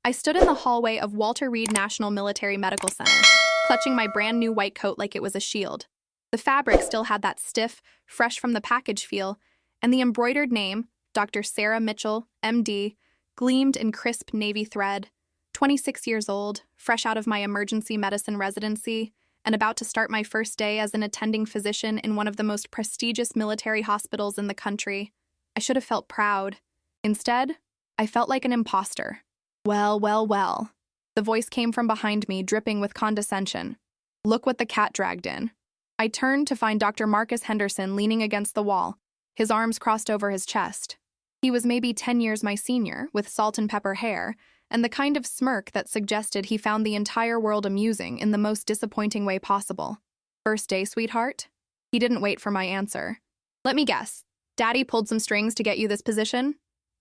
I stood in the hallway of Walter Reed National Military Medical Center, clutching my brand new white coat like it was a shield. The fabric still had that stiff, fresh from the package feel, and the embroidered name, Dr. Sarah Mitchell, MD, gleamed in crisp navy thread. 26 years old, fresh out of my emergency medicine residency, and about to start my first day as an attending physician in one of the most prestigious military hospitals in the country. I should have felt proud. Instead, I felt like an imposter. Well, well, well. The voice came from behind me, dripping with condescension. Look what the cat dragged in. I turned to find Dr. Marcus Henderson leaning against the wall, his arms crossed over his chest. He was maybe 10 years my senior, with salt and pepper hair, and the kind of smirk that suggested he found the entire world amusing in the most disappointing way possible. First day, sweetheart? He didn't wait for my answer. Let me guess. Daddy pulled some strings to get you this position?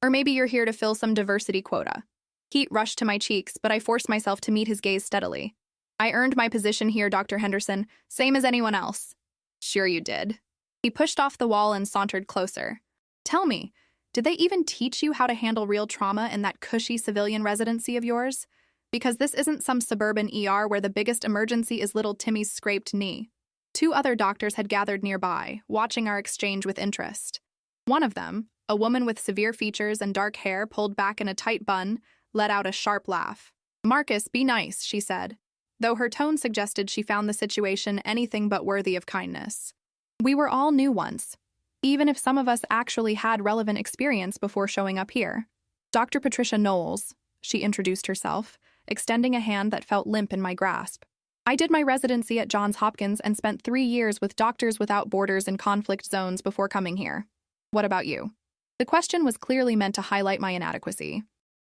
Or maybe you're here to fill some diversity quota. Heat rushed to my cheeks, but I forced myself to meet his gaze steadily. I earned my position here, Dr. Henderson, same as anyone else. Sure you did. He pushed off the wall and sauntered closer. Tell me, did they even teach you how to handle real trauma in that cushy civilian residency of yours? Because this isn't some suburban ER where the biggest emergency is little Timmy's scraped knee. 2 other doctors had gathered nearby, watching our exchange with interest. One of them, a woman with severe features and dark hair pulled back in a tight bun, let out a sharp laugh. Marcus, be nice, she said, though her tone suggested she found the situation anything but worthy of kindness. We were all new once, even if some of us actually had relevant experience before showing up here. Dr. Patricia Knowles, she introduced herself, extending a hand that felt limp in my grasp. I did my residency at Johns Hopkins and spent 3 years with Doctors Without Borders in conflict zones before coming here. What about you? The question was clearly meant to highlight my inadequacy.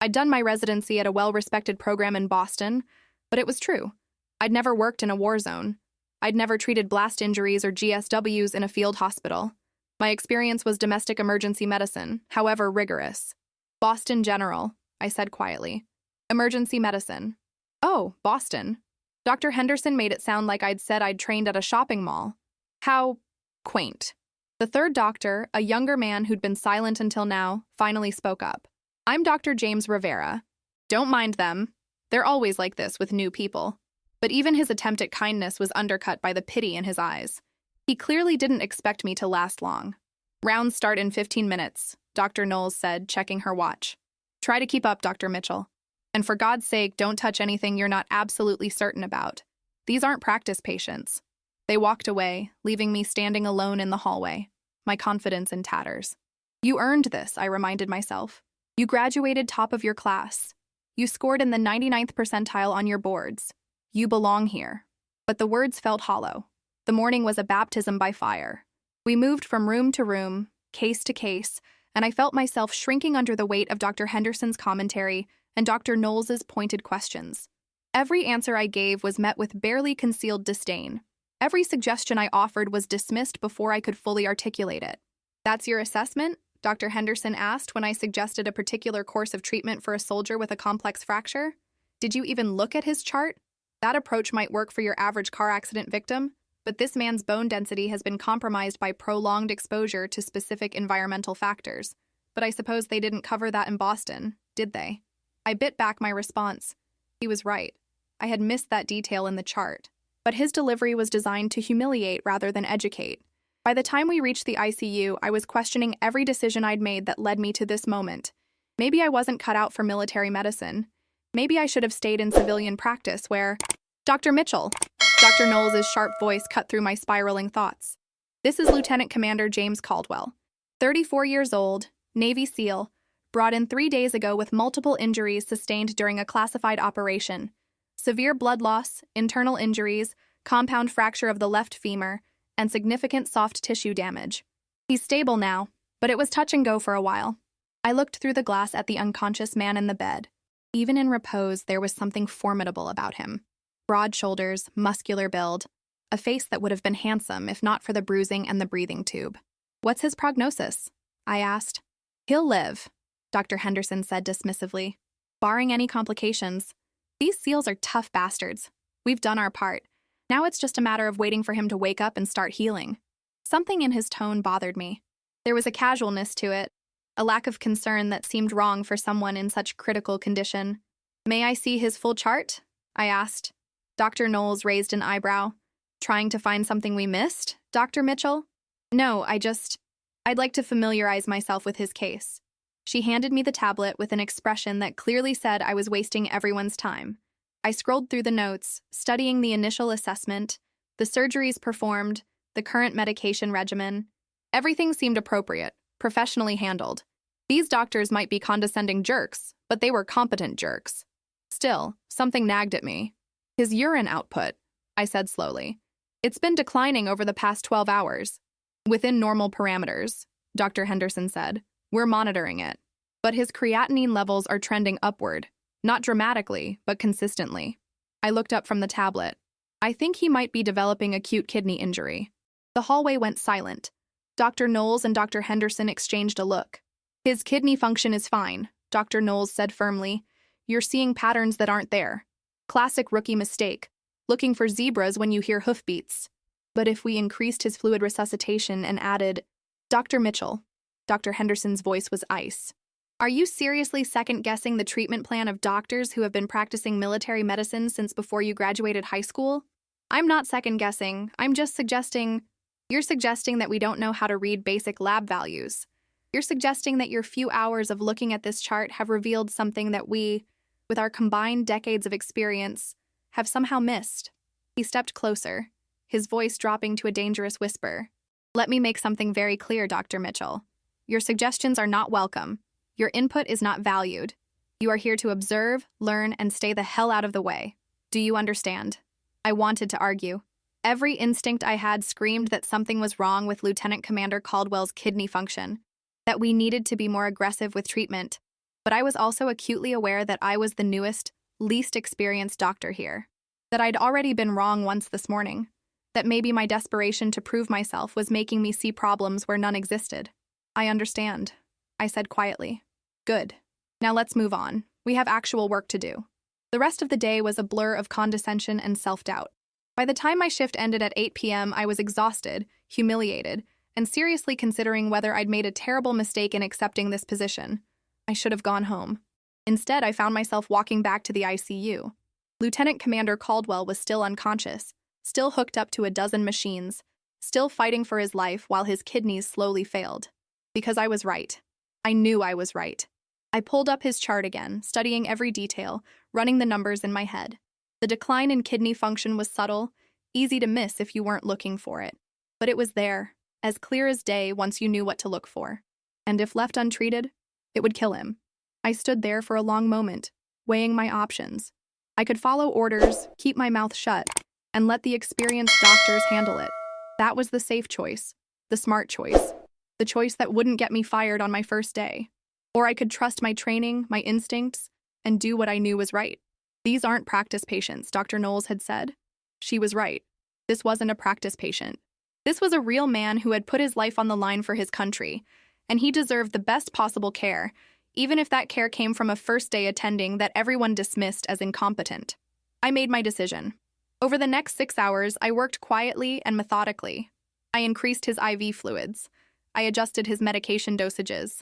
I'd done my residency at a well-respected program in Boston, but it was true. I'd never worked in a war zone. I'd never treated blast injuries or GSWs in a field hospital. My experience was domestic emergency medicine, however rigorous. Boston General, I said quietly. Emergency medicine. Oh, Boston. Dr. Henderson made it sound like I'd said I'd trained at a shopping mall. How quaint. The third doctor, a younger man who'd been silent until now, finally spoke up. I'm Dr. James Rivera. Don't mind them. They're always like this with new people. But even his attempt at kindness was undercut by the pity in his eyes. He clearly didn't expect me to last long. Rounds start in 15 minutes, Dr. Knowles said, checking her watch. Try to keep up, Dr. Mitchell. And for God's sake, don't touch anything you're not absolutely certain about. These aren't practice patients. They walked away, leaving me standing alone in the hallway, my confidence in tatters. You earned this, I reminded myself. You graduated top of your class. You scored in the 99th percentile on your boards. You belong here. But the words felt hollow. The morning was a baptism by fire. We moved from room to room, case to case, and I felt myself shrinking under the weight of Dr. Henderson's commentary and Dr. Knowles's pointed questions. Every answer I gave was met with barely concealed disdain. Every suggestion I offered was dismissed before I could fully articulate it. That's your assessment? Dr. Henderson asked when I suggested a particular course of treatment for a soldier with a complex fracture. Did you even look at his chart? That approach might work for your average car accident victim, but this man's bone density has been compromised by prolonged exposure to specific environmental factors. But I suppose they didn't cover that in Boston, did they? I bit back my response. He was right. I had missed that detail in the chart. But his delivery was designed to humiliate rather than educate. By the time we reached the ICU, I was questioning every decision I'd made that led me to this moment. Maybe I wasn't cut out for military medicine. Maybe I should have stayed in civilian practice where... Dr. Mitchell! Dr. Knowles' sharp voice cut through my spiraling thoughts. This is Lieutenant Commander James Caldwell. 34 years old, Navy SEAL, brought in 3 days ago with multiple injuries sustained during a classified operation. Severe blood loss, internal injuries, compound fracture of the left femur, and significant soft tissue damage. He's stable now, but it was touch and go for a while. I looked through the glass at the unconscious man in the bed. Even in repose, there was something formidable about him. Broad shoulders, muscular build, a face that would have been handsome if not for the bruising and the breathing tube. What's his prognosis? I asked. He'll live, Dr. Henderson said dismissively. Barring any complications. These SEALs are tough bastards. We've done our part. Now it's just a matter of waiting for him to wake up and start healing. Something in his tone bothered me. There was a casualness to it, a lack of concern that seemed wrong for someone in such critical condition. May I see his full chart? I asked. Dr. Knowles raised an eyebrow. Trying to find something we missed, Dr. Mitchell? No, I'd like to familiarize myself with his case. She handed me the tablet with an expression that clearly said I was wasting everyone's time. I scrolled through the notes, studying the initial assessment, the surgeries performed, the current medication regimen. Everything seemed appropriate, professionally handled. These doctors might be condescending jerks, but they were competent jerks. Still, something nagged at me. His urine output, I said slowly. It's been declining over the past 12 hours. Within normal parameters, Dr. Henderson said. We're monitoring it. But his creatinine levels are trending upward, not dramatically, but consistently. I looked up from the tablet. I think he might be developing acute kidney injury. The hallway went silent. Dr. Knowles and Dr. Henderson exchanged a look. His kidney function is fine, Dr. Knowles said firmly. You're seeing patterns that aren't there. Classic rookie mistake, looking for zebras when you hear hoofbeats. But if we increased his fluid resuscitation and added, Dr. Mitchell, Dr. Henderson's voice was ice. Are you seriously second-guessing the treatment plan of doctors who have been practicing military medicine since before you graduated high school? I'm not second-guessing, I'm just suggesting. You're suggesting that we don't know how to read basic lab values. You're suggesting that your few hours of looking at this chart have revealed something that we, with our combined decades of experience, have somehow missed. He stepped closer, his voice dropping to a dangerous whisper. Let me make something very clear, Dr. Mitchell. Your suggestions are not welcome. Your input is not valued. You are here to observe, learn, and stay the hell out of the way. Do you understand? I wanted to argue. Every instinct I had screamed that something was wrong with Lieutenant Commander Caldwell's kidney function, that we needed to be more aggressive with treatment. But I was also acutely aware that I was the newest, least experienced doctor here, that I'd already been wrong once this morning, that maybe my desperation to prove myself was making me see problems where none existed. I understand, I said quietly. Good. Now let's move on. We have actual work to do. The rest of the day was a blur of condescension and self-doubt. By the time my shift ended at 8 p.m., I was exhausted, humiliated, and seriously considering whether I'd made a terrible mistake in accepting this position. I should have gone home. Instead, I found myself walking back to the ICU. Lieutenant Commander Caldwell was still unconscious, still hooked up to a dozen machines, still fighting for his life while his kidneys slowly failed. Because I was right. I knew I was right. I pulled up his chart again, studying every detail, running the numbers in my head. The decline in kidney function was subtle, easy to miss if you weren't looking for it. But it was there, as clear as day once you knew what to look for. And if left untreated, it would kill him. I stood there for a long moment, weighing my options. I could follow orders, keep my mouth shut, and let the experienced doctors handle it. That was the safe choice, the smart choice, the choice that wouldn't get me fired on my first day. Or I could trust my training, my instincts, and do what I knew was right. These aren't practice patients, Dr. Knowles had said. She was right. This wasn't a practice patient. This was a real man who had put his life on the line for his country, and he deserved the best possible care, even if that care came from a first-day attending that everyone dismissed as incompetent. I made my decision. Over the next 6 hours, I worked quietly and methodically. I increased his IV fluids. I adjusted his medication dosages.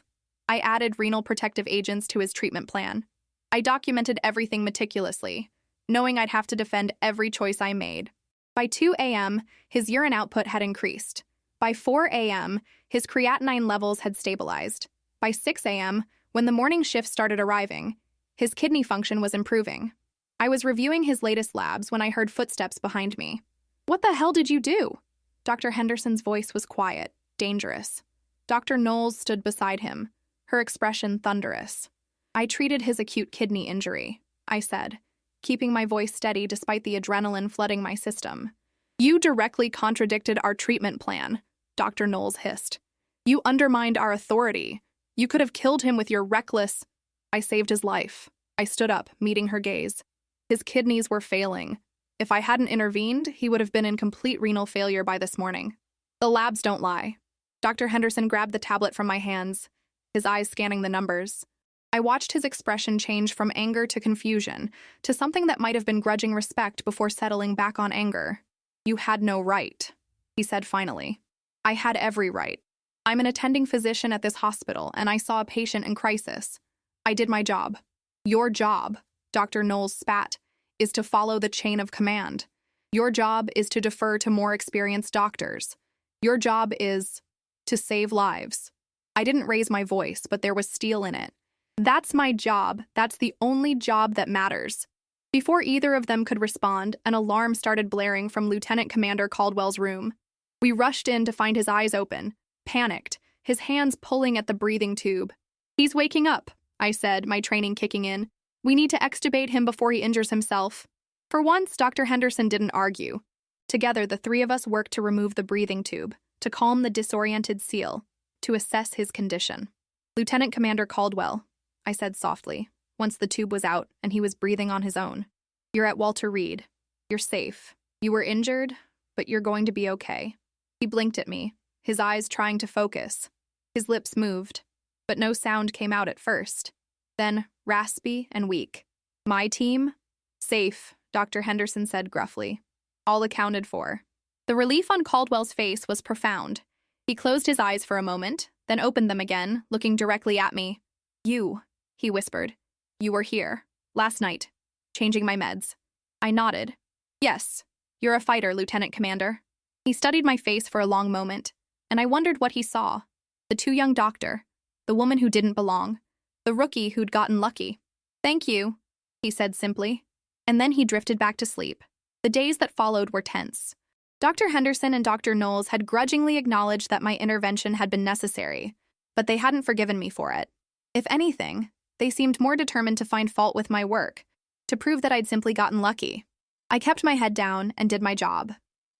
I added renal protective agents to his treatment plan. I documented everything meticulously, knowing I'd have to defend every choice I made. By 2 a.m., his urine output had increased. By 4 a.m., his creatinine levels had stabilized. By 6 a.m., when the morning shift started arriving, his kidney function was improving. I was reviewing his latest labs when I heard footsteps behind me. What the hell did you do? Dr. Henderson's voice was quiet, dangerous. Dr. Knowles stood beside him, her expression thunderous. I treated his acute kidney injury, I said, keeping my voice steady despite the adrenaline flooding my system. You directly contradicted our treatment plan, Dr. Knowles hissed. You undermined our authority. You could have killed him with your reckless... I saved his life. I stood up, meeting her gaze. His kidneys were failing. If I hadn't intervened, he would have been in complete renal failure by this morning. The labs don't lie. Dr. Henderson grabbed the tablet from my hands, his eyes scanning the numbers. I watched his expression change from anger to confusion, to something that might have been grudging respect before settling back on anger. You had no right, he said finally. I had every right. I'm an attending physician at this hospital, and I saw a patient in crisis. I did my job. Your job. Dr. Knowles spat, is to follow the chain of command. Your job is to defer to more experienced doctors. Your job is to save lives. I didn't raise my voice, but there was steel in it. That's my job. That's the only job that matters. Before either of them could respond, an alarm started blaring from Lieutenant Commander Caldwell's room. We rushed in to find his eyes open, panicked, his hands pulling at the breathing tube. He's waking up, I said, my training kicking in. We need to extubate him before he injures himself. For once, Dr. Henderson didn't argue. Together, the three of us worked to remove the breathing tube, to calm the disoriented SEAL, to assess his condition. Lieutenant Commander Caldwell, I said softly, once the tube was out and he was breathing on his own. You're at Walter Reed. You're safe. You were injured, but you're going to be okay. He blinked at me, his eyes trying to focus. His lips moved, but no sound came out at first. Then, raspy and weak. My team? Safe, Dr. Henderson said gruffly. All accounted for. The relief on Caldwell's face was profound. He closed his eyes for a moment, then opened them again, looking directly at me. You, he whispered. You were here, last night, changing my meds. I nodded. Yes, you're a fighter, Lieutenant Commander. He studied my face for a long moment, and I wondered what he saw. The too young doctor, the woman who didn't belong, the rookie who'd gotten lucky. Thank you, he said simply, and then he drifted back to sleep. The days that followed were tense. Dr. Henderson and Dr. Knowles had grudgingly acknowledged that my intervention had been necessary, but they hadn't forgiven me for it. If anything, they seemed more determined to find fault with my work, to prove that I'd simply gotten lucky. I kept my head down and did my job.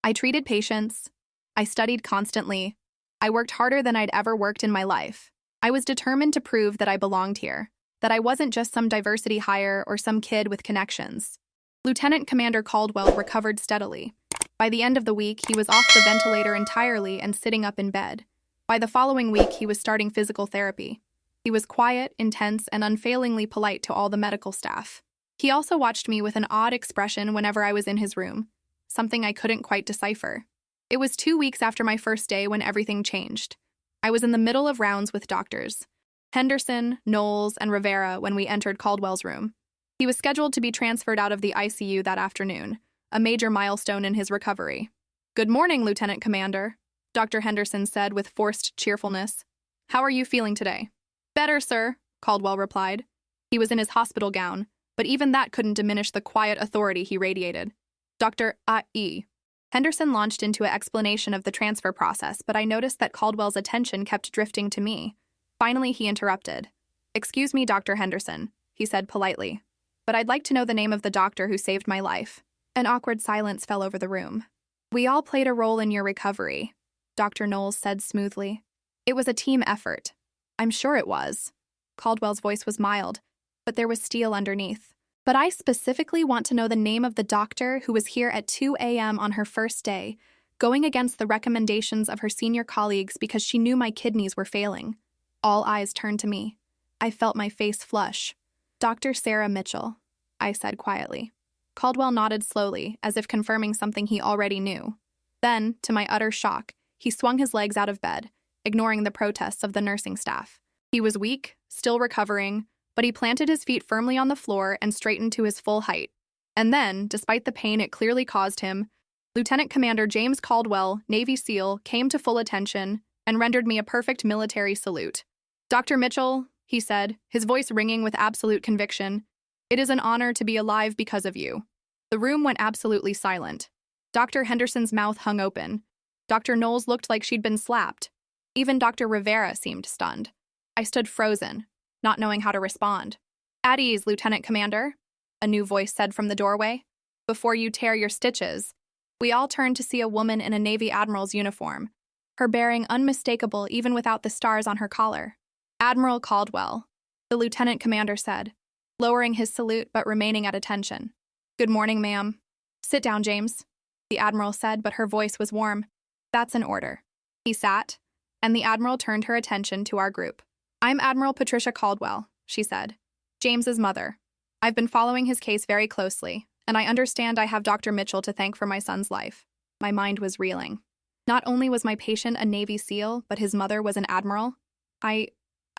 I treated patients. I studied constantly. I worked harder than I'd ever worked in my life. I was determined to prove that I belonged here, that I wasn't just some diversity hire or some kid with connections. Lieutenant Commander Caldwell recovered steadily. By the end of the week, he was off the ventilator entirely and sitting up in bed. By the following week, he was starting physical therapy. He was quiet, intense, and unfailingly polite to all the medical staff. He also watched me with an odd expression whenever I was in his room, something I couldn't quite decipher. It was 2 weeks after my first day when everything changed. I was in the middle of rounds with doctors, Henderson, Knowles, and Rivera when we entered Caldwell's room. He was scheduled to be transferred out of the ICU that afternoon, a major milestone in his recovery. Good morning, Lieutenant Commander, Dr. Henderson said with forced cheerfulness. How are you feeling today? Better, sir, Caldwell replied. He was in his hospital gown, but even that couldn't diminish the quiet authority he radiated. Dr. A.E. Henderson launched into an explanation of the transfer process, but I noticed that Caldwell's attention kept drifting to me. Finally, he interrupted. Excuse me, Dr. Henderson, he said politely, but I'd like to know the name of the doctor who saved my life. An awkward silence fell over the room. We all played a role in your recovery, Dr. Knowles said smoothly. It was a team effort. I'm sure it was. Caldwell's voice was mild, but there was steel underneath. But I specifically want to know the name of the doctor who was here at 2 a.m. on her first day, going against the recommendations of her senior colleagues because she knew my kidneys were failing. All eyes turned to me. I felt my face flush. Dr. Sarah Mitchell, I said quietly. Caldwell nodded slowly, as if confirming something he already knew. Then, to my utter shock, he swung his legs out of bed, ignoring the protests of the nursing staff. He was weak, still recovering, but he planted his feet firmly on the floor and straightened to his full height. And then, despite the pain it clearly caused him, Lieutenant Commander James Caldwell, Navy SEAL, came to full attention and rendered me a perfect military salute. Dr. Mitchell, he said, his voice ringing with absolute conviction, it is an honor to be alive because of you. The room went absolutely silent. Dr. Henderson's mouth hung open. Dr. Knowles looked like she'd been slapped. Even Dr. Rivera seemed stunned. I stood frozen, not knowing how to respond. At ease, Lieutenant Commander, a new voice said from the doorway. Before you tear your stitches. We all turned to see a woman in a Navy Admiral's uniform, her bearing unmistakable even without the stars on her collar. Admiral Caldwell, the Lieutenant Commander said, lowering his salute but remaining at attention. Good morning, ma'am. Sit down, James, the Admiral said, but her voice was warm. That's an order. He sat, and the Admiral turned her attention to our group. I'm Admiral Patricia Caldwell, she said, James's mother. I've been following his case very closely, and I understand I have Dr. Mitchell to thank for my son's life. My mind was reeling. Not only was my patient a Navy SEAL, but his mother was an admiral. I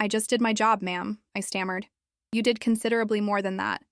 just did my job, ma'am, I stammered. You did considerably more than that.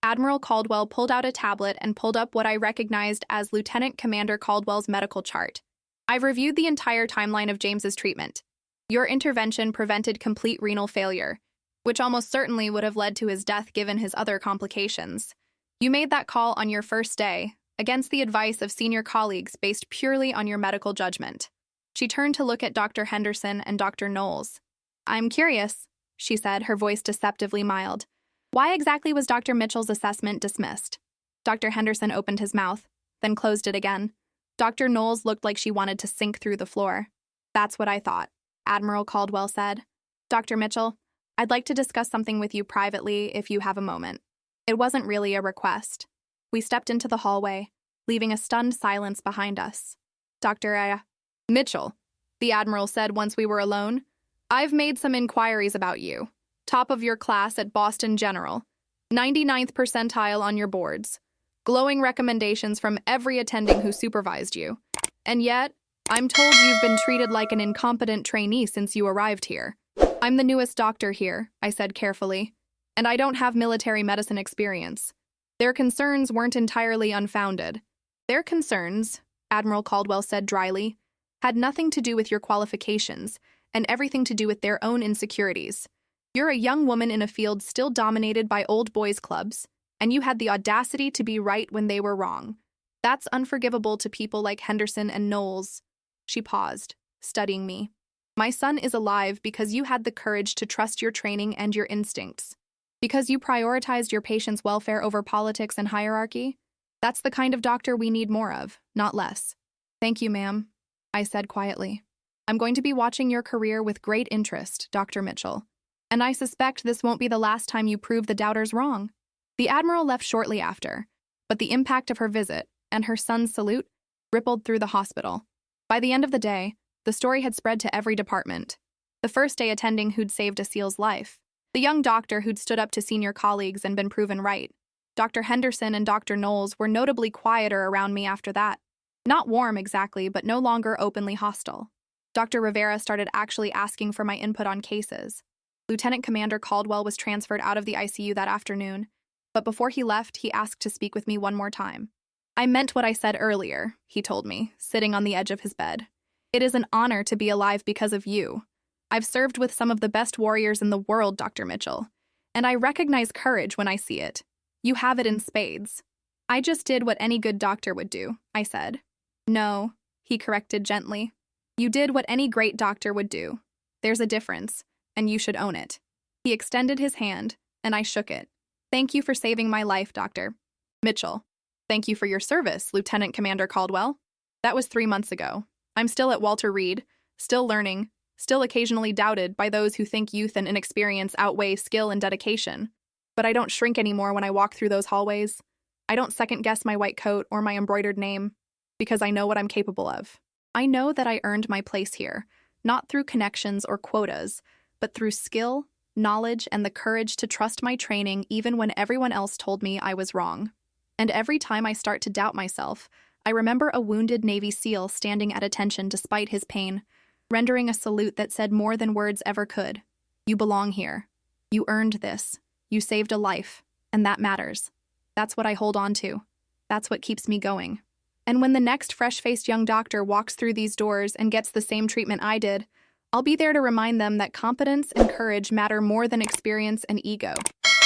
Admiral Caldwell pulled out a tablet and pulled up what I recognized as Lieutenant Commander Caldwell's medical chart. I've reviewed the entire timeline of James's treatment. Your intervention prevented complete renal failure, which almost certainly would have led to his death given his other complications. You made that call on your first day, against the advice of senior colleagues based purely on your medical judgment. She turned to look at Dr. Henderson and Dr. Knowles. I'm curious, she said, her voice deceptively mild. Why exactly was Dr. Mitchell's assessment dismissed? Dr. Henderson opened his mouth, then closed it again. Dr. Knowles looked like she wanted to sink through the floor. That's what I thought, Admiral Caldwell said. Dr. Mitchell, I'd like to discuss something with you privately if you have a moment. It wasn't really a request. We stepped into the hallway, leaving a stunned silence behind us. Dr. Mitchell, the Admiral said once we were alone, I've made some inquiries about you. Top of your class at Boston General, 99th percentile on your boards, glowing recommendations from every attending who supervised you. And yet, I'm told you've been treated like an incompetent trainee since you arrived here. I'm the newest doctor here, I said carefully, and I don't have military medicine experience. Their concerns weren't entirely unfounded. Their concerns, Admiral Caldwell said dryly, had nothing to do with your qualifications and everything to do with their own insecurities. You're a young woman in a field still dominated by old boys' clubs, and you had the audacity to be right when they were wrong. That's unforgivable to people like Henderson and Knowles. She paused, studying me. My son is alive because you had the courage to trust your training and your instincts. Because you prioritized your patient's welfare over politics and hierarchy. That's the kind of doctor we need more of, not less. Thank you, ma'am, I said quietly. I'm going to be watching your career with great interest, Dr. Mitchell. And I suspect this won't be the last time you prove the doubters wrong. The Admiral left shortly after, but the impact of her visit and her son's salute rippled through the hospital. By the end of the day, the story had spread to every department. The first day attending who'd saved a SEAL's life. The young doctor who'd stood up to senior colleagues and been proven right. Dr. Henderson and Dr. Knowles were notably quieter around me after that. Not warm exactly, but no longer openly hostile. Dr. Rivera started actually asking for my input on cases. Lieutenant Commander Caldwell was transferred out of the ICU that afternoon, but before he left, he asked to speak with me one more time. I meant what I said earlier, he told me, sitting on the edge of his bed. It is an honor to be alive because of you. I've served with some of the best warriors in the world, Dr. Mitchell, and I recognize courage when I see it. You have it in spades. I just did what any good doctor would do, I said. No, he corrected gently. You did what any great doctor would do. There's a difference, and you should own it. He extended his hand, and I shook it. Thank you for saving my life, Dr. Mitchell. Thank you for your service, Lieutenant Commander Caldwell. That was 3 months ago. I'm still at Walter Reed, still learning, still occasionally doubted by those who think youth and inexperience outweigh skill and dedication. But I don't shrink anymore when I walk through those hallways. I don't second-guess my white coat or my embroidered name, because I know what I'm capable of. I know that I earned my place here, not through connections or quotas, but through skill, knowledge, and the courage to trust my training even when everyone else told me I was wrong. And every time I start to doubt myself, I remember a wounded Navy SEAL standing at attention despite his pain, rendering a salute that said more than words ever could. You belong here. You earned this. You saved a life, and that matters. That's what I hold on to. That's what keeps me going. And when the next fresh-faced young doctor walks through these doors and gets the same treatment I did, I'll be there to remind them that competence and courage matter more than experience and ego,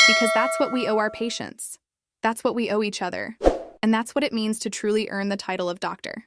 because that's what we owe our patients. That's what we owe each other. And that's what it means to truly earn the title of doctor.